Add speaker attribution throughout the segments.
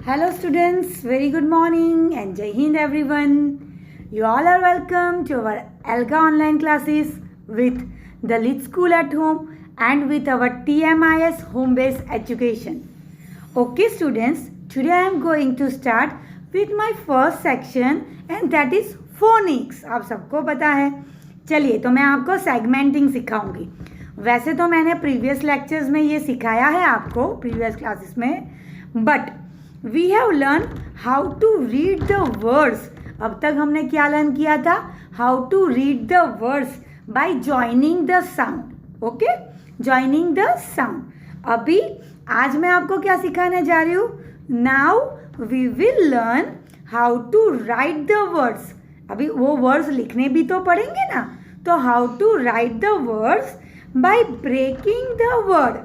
Speaker 1: Hello students, very good morning and Jai Hind everyone. You all are welcome to our Alga online classes with the Lit School at Home and with our TMIS home based education. Okay students, today I am going to start with my first section and that is phonics. आप सबको पता है. चलिए तो मैं आपको segmenting सिखाऊंगी. वैसे तो मैंने प्रीवियस लेक्चर्स में ये सिखाया है आपको प्रीवियस क्लासेस में, but we have learn how to read the words. अब तक हमने क्या लर्न किया था? How to read the words by joining the sound. Okay, joining the sound. अभी आज मैं आपको क्या सिखाने जा रही हूँ? Now we will learn how to write the words. अभी वो वर्ड्स लिखने भी तो पड़ेंगे ना, तो how to write the words by breaking the word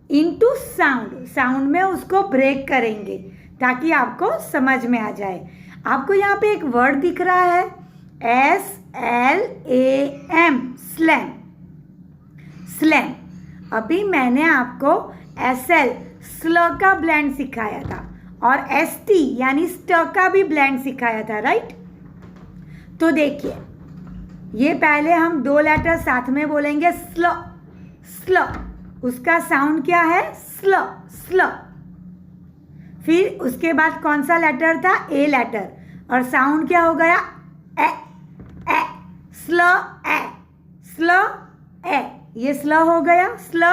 Speaker 1: into sound. Sound में उसको ब्रेक करेंगे ताकि आपको समझ में आ जाए. आपको यहाँ पे एक वर्ड दिख रहा है SLAM, स्लैम. स्लैम. अभी मैंने आपको SL स्ल का ब्लेंड सिखाया था और ST यानी स्ट का भी ब्लेंड सिखाया था, राइट? तो देखिए, ये पहले हम दो लेटर साथ में बोलेंगे स्ल. स्ल उसका साउंड क्या है? स्ल. स्ल. फिर उसके बाद कौन सा लेटर था? ए लेटर, और साउंड क्या हो गया? ए. ए. स्ल ए. स्ल ए. ये स्ल हो गया. स्ल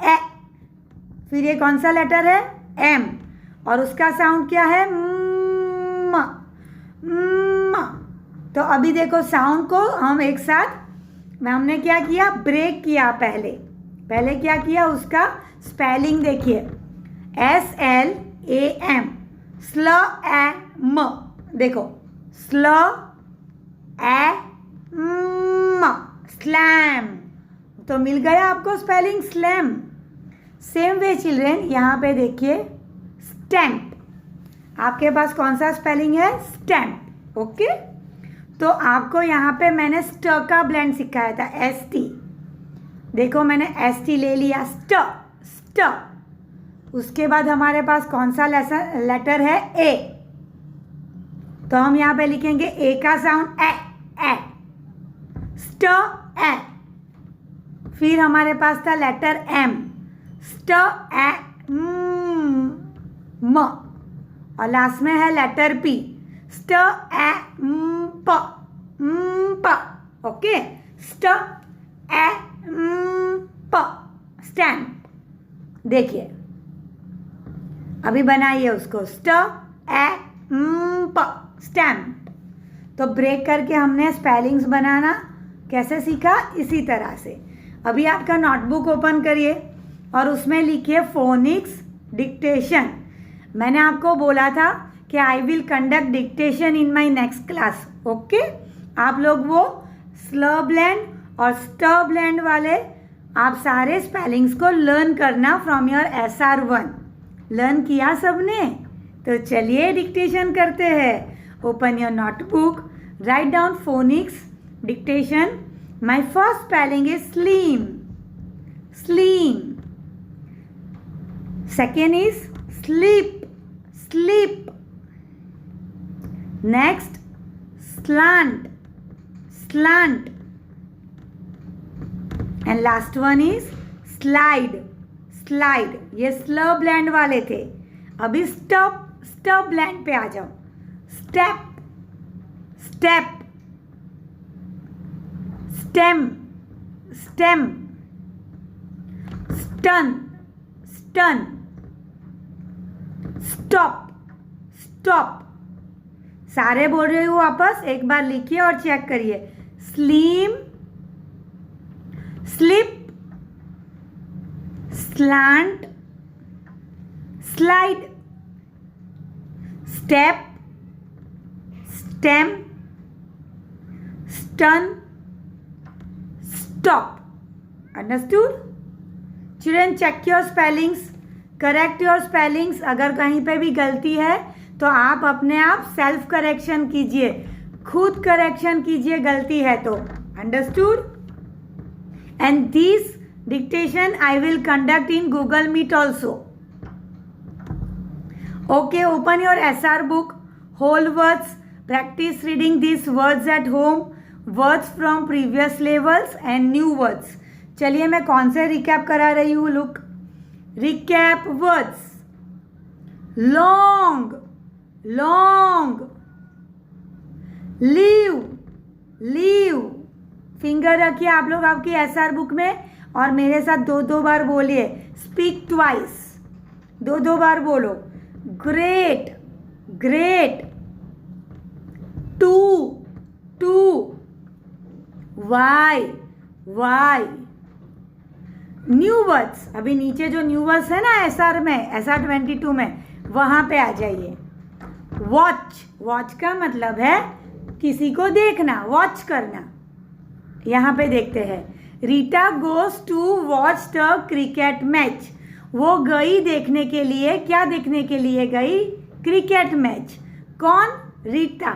Speaker 1: ए. फिर ये कौन सा लेटर है? एम, और उसका साउंड क्या है? म. म. तो अभी देखो, साउंड को हम एक साथ हमने क्या किया? ब्रेक किया. पहले क्या किया? उसका स्पेलिंग देखिए, SLAM, स्ल ए म. देखो, स्ल ए म, स्लैम. तो मिल गया आपको spelling slam. Same way children, यहाँ पे देखिए स्टैम्प. आपके पास कौन सा स्पेलिंग है? स्टैम्प. ओके, तो आपको यहाँ पे मैंने स्ट का ब्लेंड सिखाया था, ST. देखो, मैंने ST ले लिया. स्ट. स्ट. उसके बाद हमारे पास कौन सा लेटर है? ए. तो हम यहाँ पे लिखेंगे ए का साउंड ए. ए. स्ट ए. फिर हमारे पास था लेटर एम. स्ट ए म. और लास्ट में है लेटर पी. स्ट ए प. प. ओके, स्ट ए प. स्टैम्प. देखिए, अभी बनाइए उसको. स्ट ए प. स्टैम्प. तो ब्रेक करके हमने स्पेलिंग्स बनाना कैसे सीखा? इसी तरह से. अभी आपका नोटबुक ओपन करिए और उसमें लिखिए फोनिक्स डिक्टेशन. मैंने आपको बोला था कि I will conduct dictation in my next class. Okay, आप लोग वो स्ल ब्लेंड और स्ट ब्लेंड वाले आप सारे स्पेलिंग्स को लर्न करना फ्रॉम योर SR1. लर्न किया सबने? तो चलिए डिक्टेशन करते हैं. Open your notebook, write down phoenix dictation. My first spelling is slim. Slim. Second is sleep. Sleep. Next slant. Slant. And last one is slide. Slide. ये स्ल blend वाले थे. अभी स्टॉप ब्लेंड पे आ जाओ. Step. Step. Stem. Stem. Stun. Stun. Stop. Stop. सारे बोल रहे हो वापस. एक बार लिखिए और चेक करिए. Slim, slip, slant, slide, step, stem, stun, stop. Understood? Children, check your spellings, correct your spellings. अगर कहीं पे भी गलती है तो आप अपने आप सेल्फ करेक्शन कीजिए, खुद करेक्शन कीजिए गलती है तो. Understood? And this dictation I will conduct in Google meet also. Okay, open your SR book, whole words, practice reading these words at home, words from previous levels and new words. चलिए मैं कौन से recap करा रही हूँ, look, recap words, long, long, leave, leave, finger रखिए आप लोग आपकी SR बुक में और मेरे साथ दो दो बार बोलिए, स्पीक ट्वाइस, दो दो बार बोलो, great, great, to, to, why, why, new words, अभी नीचे जो न्यू वर्ड्स है ना SR में, SR 22 में, वहाँ पे आ जाइए। वॉच, वॉच का मतलब है किसी को देखना, वॉच करना। यहाँ पे देखते हैं, Rita goes to watch the cricket match, वो गई देखने के लिए, क्या देखने के लिए गई, क्रिकेट मैच। कौन, रीटा,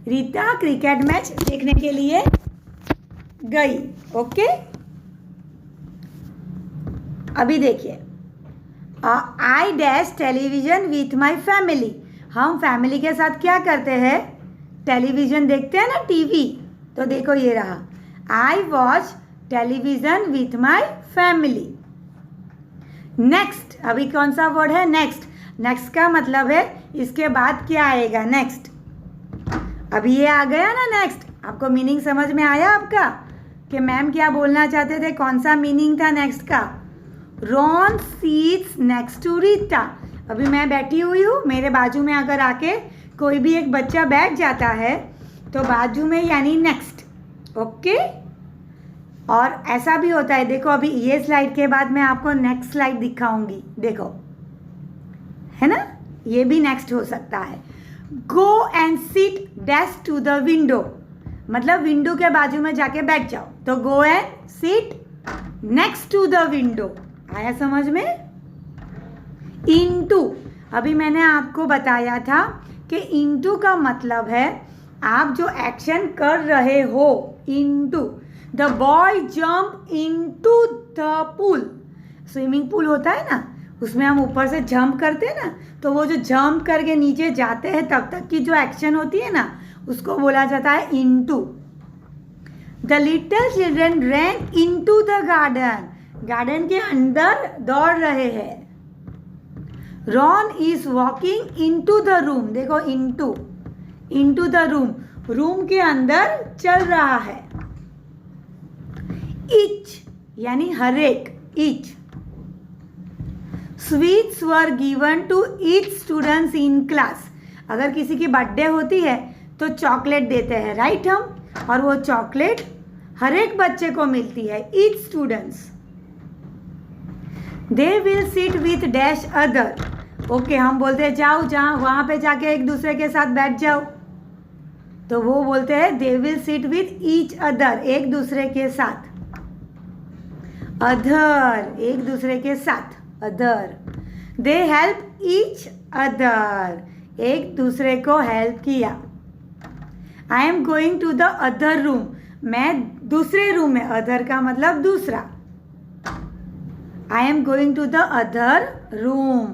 Speaker 1: रीता क्रिकेट मैच देखने के लिए गई। ओके, अभी देखिए, I dash television with my family, हम फैमिली के साथ क्या करते हैं, टेलीविजन देखते हैं ना, टीवी। तो देखो ये रहा, I watch television with my family. Next, अभी कौन सा वर्ड है, नेक्स्ट। नेक्स्ट का मतलब है इसके बाद क्या आएगा, नेक्स्ट। अभी ये आ गया ना नेक्स्ट, आपको मीनिंग समझ में आया आपका कि मैम क्या बोलना चाहते थे, कौन सा मीनिंग था नेक्स्ट का। Ron sits next to Rita, अभी मैं बैठी हुई हूँ, मेरे बाजू में अगर आके कोई भी एक बच्चा बैठ जाता है तो बाजू में यानी नेक्स्ट। ओके, और ऐसा भी होता है, देखो अभी ये स्लाइड के बाद मैं आपको नेक्स्ट स्लाइड दिखाऊंगी, देखो, है ना, ये भी नेक्स्ट हो सकता है। Go and sit dash to the window, मतलब विंडो के बाजू में जाके बैठ जाओ, तो go and sit next to the window. आया समझ में। इनटू, अभी मैंने आपको बताया था कि इनटू का मतलब है आप जो एक्शन कर रहे हो, into. The boy jump into the pool, swimming pool होता है ना, उसमें हम ऊपर से जंप करते हैं ना, तो वो जो जंप करके नीचे जाते हैं तब तक की जो एक्शन होती है ना, उसको बोला जाता है into. The little children ran into the garden, garden के अंदर दौड़ रहे हैं। Ron is walking into the room, देखो into, into the room, room के अंदर चल रहा है। ईच यानी हर एक, each. Sweets were given to each students in class, अगर किसी की बर्थडे होती है तो चॉकलेट देते हैं, राइट हम, और वो चॉकलेट हर एक बच्चे को मिलती है, each students. They will sit with dash other, okay, हम बोलते हैं जाओ जहाँ वहाँ पे जाके एक दूसरे के साथ बैठ जाओ, तो वो बोलते हैं they will sit with each other, एक दूसरे के साथ। अदर, एक दूसरे के साथ, other. They help each other, एक दूसरे को हेल्प किया। I am going to the other room, मैं दूसरे रूम में, अदर का मतलब दूसरा। I am going to the other room.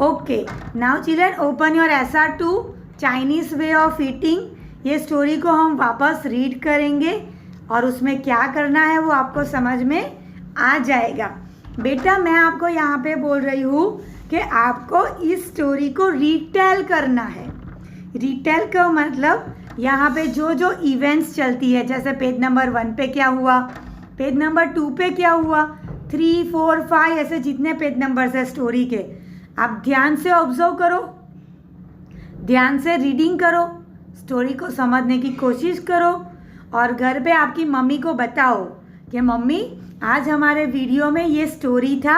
Speaker 1: Okay, now children open your SR2 Chinese way of eating. ये स्टोरी को हम वापस रीड करेंगे और उसमें क्या करना है वो आपको समझ में आ जाएगा। बेटा मैं आपको यहाँ पे बोल रही हूँ कि आपको इस स्टोरी को रीटेल करना है। रीटेल का मतलब यहाँ पे जो जो इवेंट्स चलती है, जैसे पेज नंबर 1 पे क्या हुआ, पेज नंबर 2 पे क्या हुआ, 3, 4, 5 ऐसे जितने पेज नंबर्स है स्टोरी के, आप ध्यान से ऑब्जर्व करो, ध्यान से रीडिंग करो, स्टोरी को समझने की कोशिश करो और घर पे आपकी मम्मी को बताओ कि मम्मी आज हमारे वीडियो में ये स्टोरी था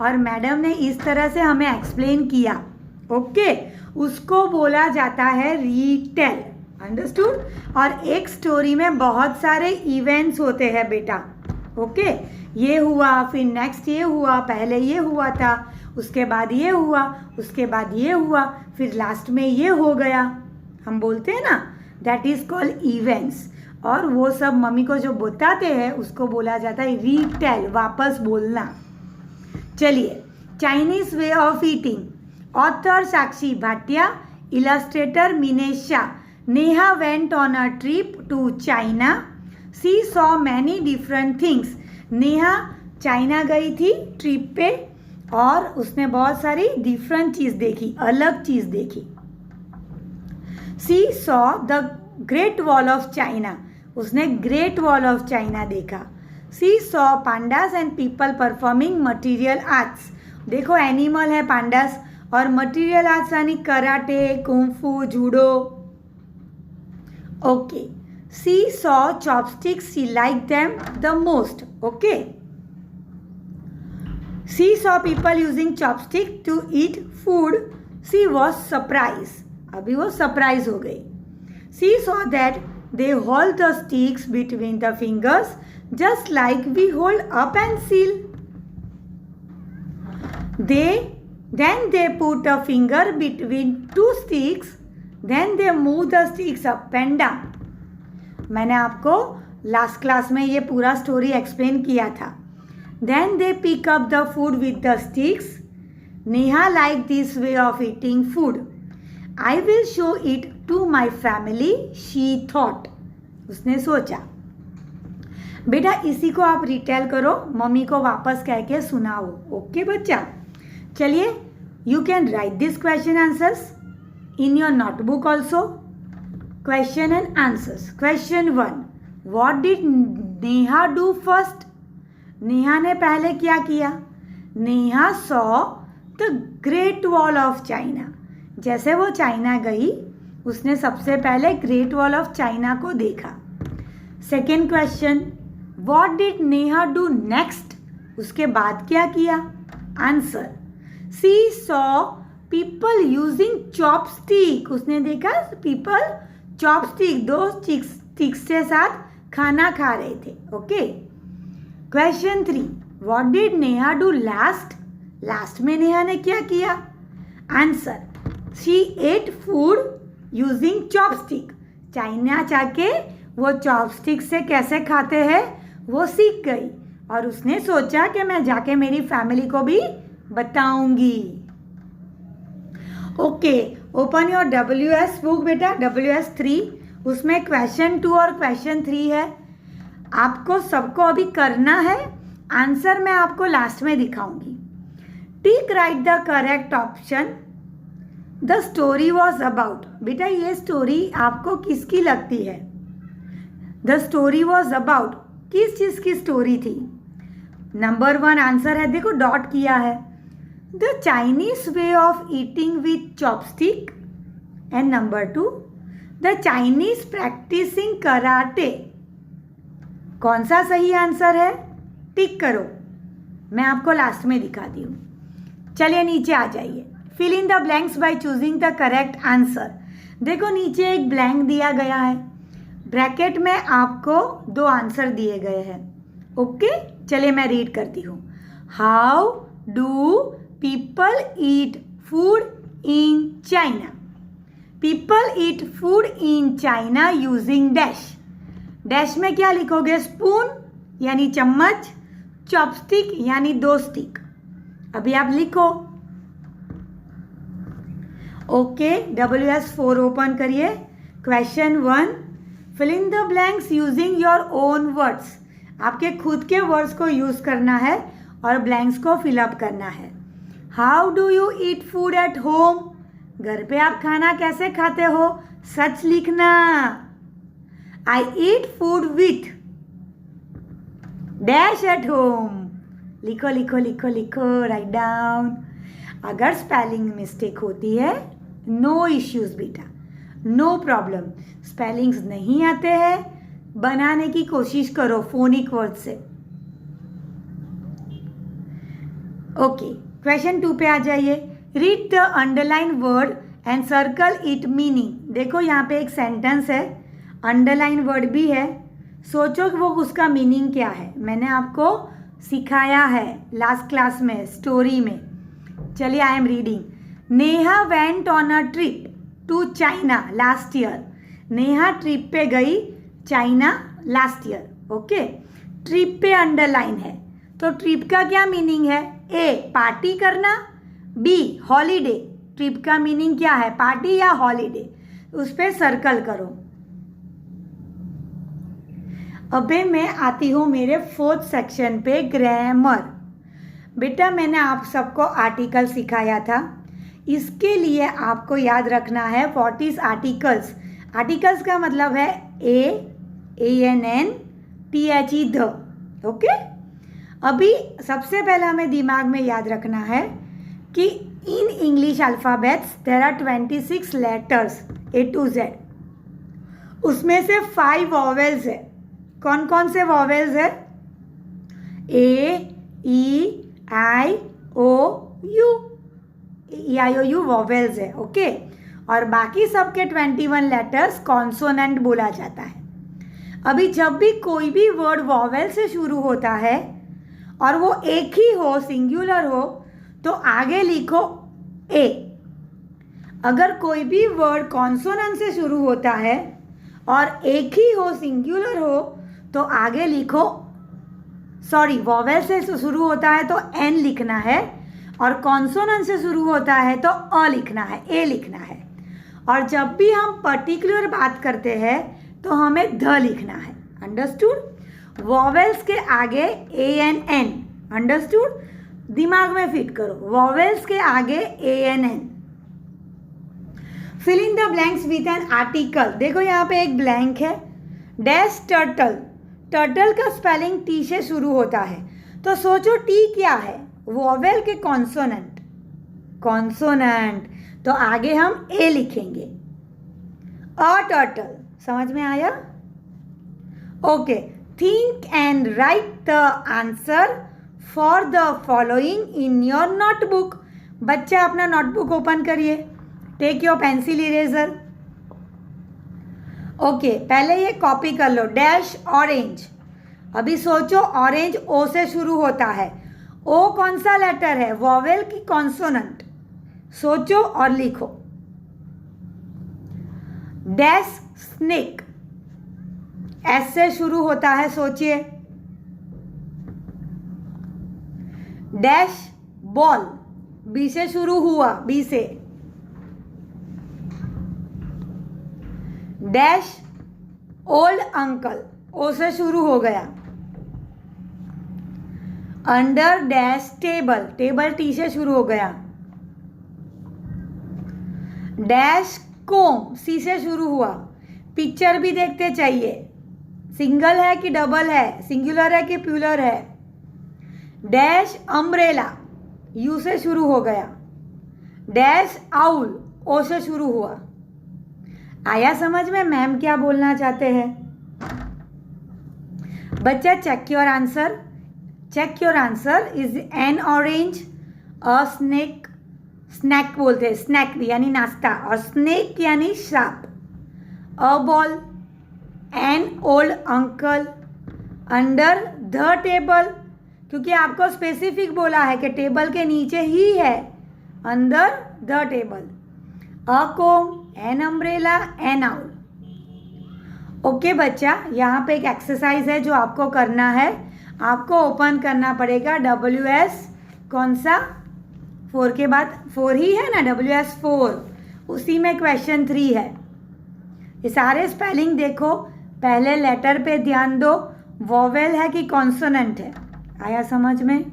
Speaker 1: और मैडम ने इस तरह से हमें एक्सप्लेन किया। ओके, उसको बोला जाता है रीटेल, अंडरस्टूड। और एक स्टोरी में बहुत सारे इवेंट्स होते हैं बेटा। ओके, ये हुआ, फिर नेक्स्ट ये हुआ, पहले ये हुआ था, उसके बाद ये हुआ, उसके बाद ये हुआ, फिर लास्ट में ये हो गया, हम बोलते हैं ना, दैट इज कॉल्ड इवेंट्स। और वो सब मम्मी को जो बताते हैं उसको बोला जाता है रीटेल, वापस बोलना। चलिए, Chinese way of eating, author Sakshi Bhatia, illustrator Minesh Shah. Neha went on a trip to China. She saw many different things. Neha China गई थी ट्रिप पे और उसने बहुत सारी डिफरेंट चीज़ देखी, अलग चीज़ देखी. She saw the great wall of China. उसने ग्रेट वॉल ऑफ चाइना देखा. She saw pandas and people performing material arts. देखो एनिमल है पांडास और मटीरियल आर्ट्स यानी karate, kung fu, judo. Okay. She saw chopsticks. She like them the most. Okay. She saw people using chopstick to eat food. She was surprise. अभी वो surprise हो गई. She saw that they hold the sticks between the fingers just like we hold a pencil. Then they put a finger between two sticks. Then they move the sticks up and down. मैंने आपको last class में ये पूरा story explain किया था. Then they pick up the food with the sticks. Neha liked this way of eating food. I will show it to my family, she thought. उसने सोचा. बेटा इसी को आप रिटेल करो, मम्मी को वापस कह के सुनाओ. ओके बच्चा. चलिए, you can write this question answers in your notebook also. Question and answers. Question 1. What did Neha do first. Neha ने पहले क्या किया. Neha saw the great wall of China. जैसे वो चाइना गई उसने सबसे पहले ग्रेट वॉल ऑफ चाइना को देखा. Second question. What did Neha do next. उसके बाद क्या किया. आंसर. सी सॉ पीपल यूजिंग चॉपस्टिक. उसने देखा पीपल चॉपस्टिक, दो स्टिक्स के साथ खाना खा रहे थे. Okay. Question 3. What did Neha do last. Last में नेहा ने क्या किया. Answer. She ate food using chopstick. China जाके वो चॉपस्टिक से कैसे खाते हैं वो सीख गई और उसने सोचा कि मैं जाके मेरी फैमिली को भी बताऊंगी. Okay. Open your WS book बेटा. WS 3. उसमें क्वेश्चन 2 और क्वेश्चन 3 है. आपको सबको अभी करना है. आंसर मैं आपको लास्ट में दिखाऊंगी. टिक right the correct option. The story was about. बेटा ये स्टोरी आपको किसकी लगती है. द स्टोरी वॉज अबाउट किस चीज़ की स्टोरी थी. नंबर 1 आंसर है, देखो डॉट किया है, the Chinese way of eating with chopstick. And number 2 the Chinese practicing karate. कौन सा सही आंसर है टिक करो. मैं आपको लास्ट में दिखाती हूँ. चलिए नीचे आ जाइए. Fill in the blanks by choosing the correct answer. देखो नीचे एक ब्लैंक दिया गया है. ब्रैकेट में आपको 2 आंसर दिए गए हैं. ओके. चलिए मैं रीड करती हूँ. How do people eat food in China. People eat food in China using dash. Dash में क्या लिखोगे. स्पून यानी चम्मच, चॉपस्टिक यानी 2 स्टिक. अभी आप लिखो. ओके. WS 4 ओपन करिए. Question 1. Fill in the blanks using your own words. आपके खुद के वर्ड्स को यूज करना है और ब्लैंक्स को फिलअप करना है. How do you eat food at home. घर पे आप खाना कैसे खाते हो. सच लिखना. I eat food with dash at home. लिखो लिखो लिखो लिखो. Write down. अगर स्पेलिंग मिस्टेक होती है नो इश्यूज बेटा, नो प्रॉब्लम. स्पेलिंग्स नहीं आते हैं बनाने की कोशिश करो फोनिक वर्ड से. ओके. क्वेश्चन 2 पे आ जाइए. Read the underline word and circle it meaning. देखो यहाँ पे एक सेंटेंस है, अंडरलाइन वर्ड भी है. सोचो कि वो उसका मीनिंग क्या है. मैंने आपको सिखाया है लास्ट क्लास में स्टोरी में. चलिए I am reading. Neha went on a trip to China last year. Neha trip पे गई China last year. Okay. Trip पे अंडरलाइन है तो ट्रिप का क्या मीनिंग है. ए पार्टी करना, बी हॉलीडे, ट्रिप का मीनिंग क्या है, पार्टी या हॉलीडे, उस पर सर्कल करो। अबे मैं आती हूँ मेरे 4th सेक्शन पे, ग्रामर। बेटा मैंने आप सबको आर्टिकल सिखाया था, इसके लिए आपको याद रखना है व्हाट इज आर्टिकल्स। आर्टिकल्स का मतलब है ANN THE, ओके। अभी सबसे पहला हमें दिमाग में याद रखना है कि in English alphabets there are 26 letters A to Z, उसमें से 5 वॉवेल्स है। कौन कौन से वॉवेल्स है? A, E, I, O, U, EIOU vowels है, ओके। और बाकी सबके 21 लेटर्स कॉन्सोनेंट बोला जाता है। अभी जब भी कोई भी वर्ड वॉवेल से शुरू होता है और वो एक ही हो, सिंगुलर हो, तो आगे लिखो A। अगर कोई भी वर्ड कॉन्सोनेंट से शुरू होता है और एक ही हो, सिंगुलर हो, तो आगे लिखो, सॉरी, वॉवेल से शुरू होता है तो N लिखना है, और कॉन्सोनेंट से शुरू होता है तो अ लिखना है, A लिखना है। और जब भी हम पर्टिकुलर बात करते हैं तो हमें ध लिखना है, अंडरस्टूड। वॉवेल्स के आगे ANN, अंडरस्टूड, दिमाग में फिट करो, वॉवेल्स के आगे ANN। Fill in the blanks with an article. देखो यहाँ पे एक ब्लैंक है, डैश टर्टल। टर्टल का स्पेलिंग T से शुरू होता है, तो सोचो T क्या है? वॉवेल के कॉन्सोनेंट, कॉन्सोनेंट, तो आगे हम A लिखेंगे, अ टर्टल। समझ में आया? Okay. Think and write the answer for the following in your notebook. बच्चा अपना नोटबुक ओपन करिए, take your pencil eraser. Okay, पहले ये कॉपी कर लो, डैश ऑरेंज। अभी सोचो, ऑरेंज O से शुरू होता है, O कौन सा लेटर है, वॉवेल की कॉन्सोनेंट? सोचो और लिखो। डैश स्नेक, S से शुरू होता है, सोचिए। डैश बॉल, B से शुरू हुआ, B से। डैश ओल्ड अंकल, O से शुरू हो गया। Under dash table, table T से शुरू हो गया। डैश कोम, C से शुरू हुआ। पिक्चर भी देखते चाहिए, सिंगल है कि डबल है, सिंगुलर है कि प्लूरल है। डैश अम्ब्रेला, U से शुरू हो गया। डैश आउल, O से शुरू हुआ। आया समझ में मैम क्या बोलना चाहते हैं? बच्चा check your answer. Check your answer. Is an orange, a snake, snack बोलते हैं, स्नैक भी यानी नाश्ता, और स्नेक यानी सांप। A ball, an old uncle, under the table, क्योंकि आपको स्पेसिफिक बोला है कि टेबल के नीचे ही है, under the table. A comb, an umbrella, an owl. Okay बच्चा, यहाँ पे एक एक्सरसाइज है जो आपको करना है। आपको ओपन करना पड़ेगा WS, कौन सा, 4 के बाद 4 ही है ना, WS 4, उसी में क्वेश्चन 3 है। ये सारे स्पेलिंग देखो, पहले लेटर पे ध्यान दो, वॉवेल है कि कॉन्सोनेंट है। आया समझ में?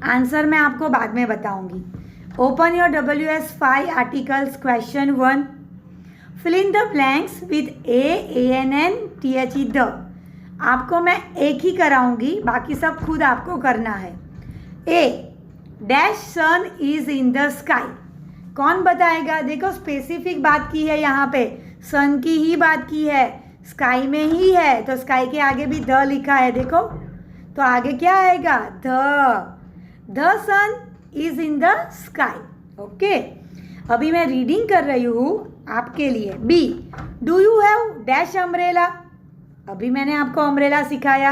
Speaker 1: आंसर मैं आपको बाद में बताऊंगी। Open your WS 5 articles, question 1। Fill in the blanks with ANN THE the. आपको मैं एक ही कराऊंगी, बाकी सब खुद आपको करना है। A, dash sun is in the sky. कौन बताएगा? देखो स्पेसिफिक बात की है, यहाँ पे सन की ही बात की है, स्काई में ही है, तो स्काई के आगे भी द लिखा है, देखो, तो आगे क्या आएगा? The sun is in the sky. Okay, अभी मैं रीडिंग कर रही हूँ आपके लिए। B, do you have dash umbrella. अभी मैंने आपको अम्ब्रेला सिखाया।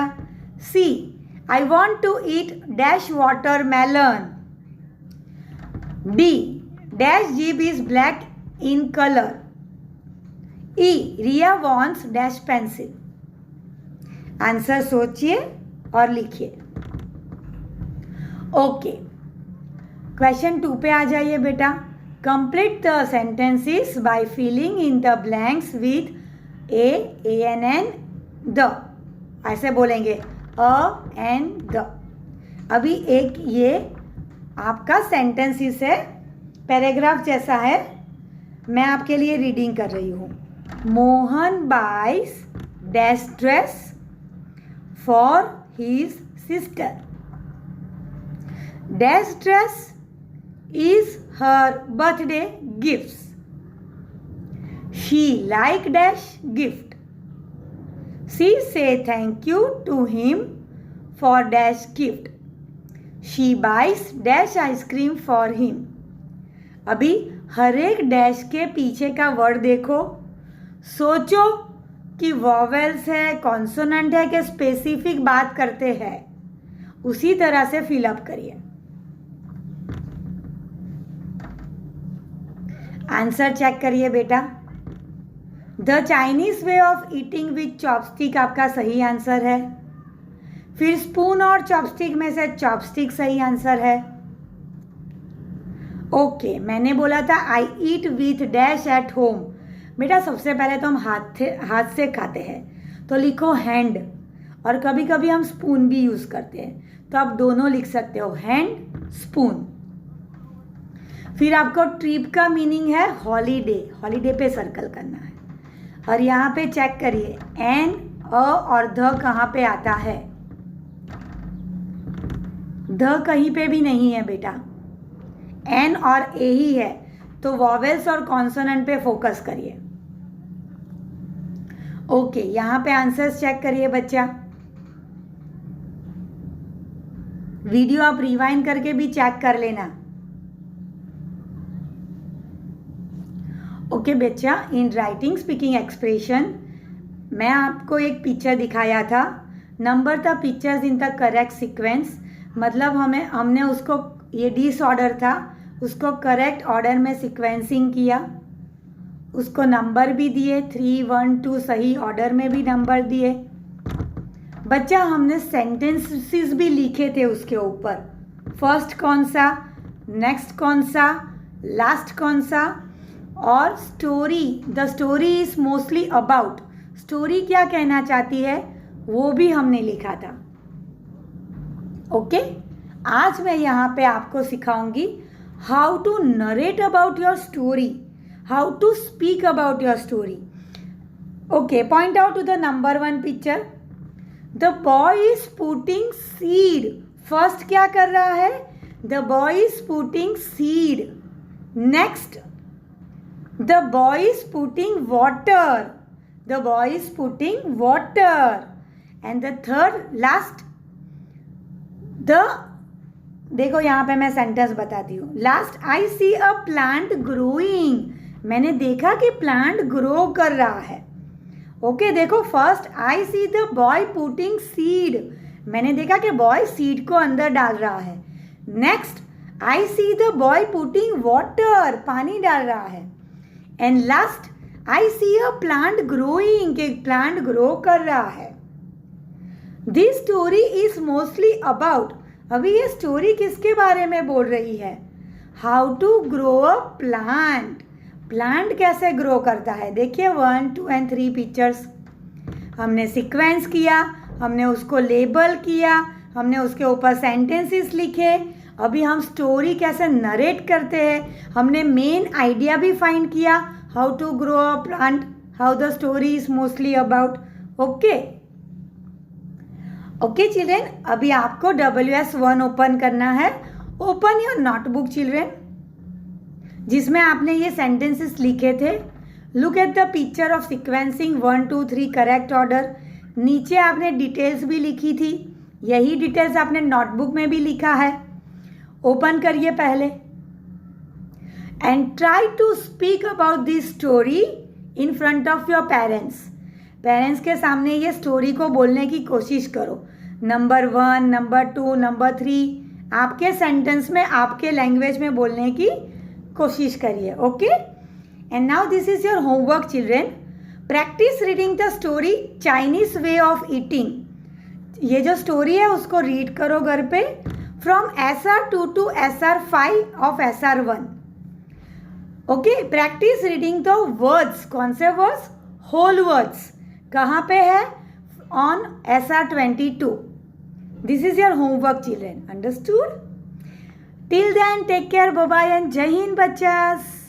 Speaker 1: C, I want to eat dash watermelon. D, dash jeep is black in colour. E, Riya wants dash pencil. Answer सोचिए और लिखिए। ओके, क्वेश्चन 2 पे आ जाइए बेटा। Complete the sentences by filling in the blanks with ANN the, ऐसे बोलेंगे N the. अभी एक ये आपका सेंटेंसेस है, पैराग्राफ जैसा है, मैं आपके लिए रीडिंग कर रही हूँ। मोहन बाइस dash dress for his sister. Dash dress is her birthday gifts. She like dash gift. She say thank you to him for dash gift. She buys dash ice cream for him. अभी हर एक dash के पीछे का word देखो, सोचो कि vowels है, consonant है कि स्पेसिफिक बात करते हैं, उसी तरह से फिलअप करिए। आंसर चेक करिए बेटा। The Chinese way of eating with chopstick आपका सही आंसर है। फिर स्पून और चॉपस्टिक में से चॉपस्टिक सही आंसर है। ओके, मैंने बोला था आई ईट विथ डैश एट होम। बेटा सबसे पहले तो हम हाथ से खाते हैं, तो लिखो हैंड, और कभी कभी हम स्पून भी यूज़ करते हैं, तो आप दोनों लिख सकते हो, हैंड स्पून। फिर आपको ट्रिप का मीनिंग है हॉलीडे, हॉलीडे पे सर्कल करना है। और यहाँ पे चेक करिए एन, अ और ध कहाँ पे आता है। ध कहीं पे भी नहीं है बेटा, एन और ए ही है, तो वॉवेल्स और कॉन्सोनेंट पे फोकस करिए। ओके, यहाँ पे आंसर्स चेक करिए बच्चा। वीडियो आप रिवाइंड करके भी चेक कर लेना। ओके बच्चा, इन राइटिंग स्पीकिंग एक्सप्रेशन मैं आपको एक पिक्चर दिखाया था, number the pictures in the correct sequence, मतलब हमने उसको, ये डिसऑर्डर था, उसको करेक्ट ऑर्डर में सीक्वेंसिंग किया, उसको नंबर भी दिए, 3, 1, 2 सही ऑर्डर में भी नंबर दिए। बच्चा हमने सेंटेंसेस भी लिखे थे उसके ऊपर, फर्स्ट कौन सा, नेक्स्ट कौन सा, लास्ट कौन सा, और story, the story is mostly about, story क्या कहना चाहती है वो भी हमने लिखा था। ओके, आज मैं यहाँ पे आपको सिखाऊंगी how to narrate about your story, how to speak about your story. Okay, point out to the number 1 picture. The boy is putting seed, first क्या कर रहा है, the boy is putting seed. Next, the boy is putting water, the boy is putting water. And the third, last, देखो यहाँ पे मैं sentence बताती हूँ। Last, I see a plant growing, मैंने देखा कि प्लांट ग्रो कर रहा है। ओके, देखो first, I see the boy putting seed, मैंने देखा कि बॉय सीड को अंदर डाल रहा है। Next, I see the boy putting water, पानी डाल रहा है। And last, I see a plant growing, के प्लांट ग्रो कर रहा है। This story is mostly about, अभी ये स्टोरी किसके बारे में बोल रही है, how to grow a plant, plant कैसे ग्रो करता है। देखिए 1, 2 and 3 पिक्चर्स हमने सीक्वेंस किया, हमने उसको लेबल किया, हमने उसके ऊपर सेंटेंसेस लिखे। अभी हम स्टोरी कैसे नरेट करते हैं, हमने मेन आइडिया भी फाइंड किया, how to grow a plant, how the story is mostly about. Okay okay children, अभी आपको WS1 ओपन करना है। ओपन योर नोटबुक चिल्ड्रेन, जिसमें आपने ये सेंटेंसेस लिखे थे। Look at the picture of sequencing 1, 2, 3 correct order. नीचे आपने डिटेल्स भी लिखी थी, यही डिटेल्स आपने नोटबुक में भी लिखा है। ओपन करिए पहले and try to speak about this story in front of your parents. Parents के सामने ये स्टोरी को बोलने की कोशिश करो। नंबर 1, नंबर 2, नंबर 3 आपके सेंटेंस में, आपके लैंग्वेज में बोलने की कोशिश करिए। Okay, and now this is your homework children. Practice reading the story Chinese way of eating. ये जो स्टोरी है उसको रीड करो घर पे। from SR2 to SR5 of SR1. Okay, practice reading the words. कौन से वर्ड्स? Whole words. कहाँ पे है? On SR22. This is your homework children. Understood? Till then take care, bye bye and जय हिंद बच्चास.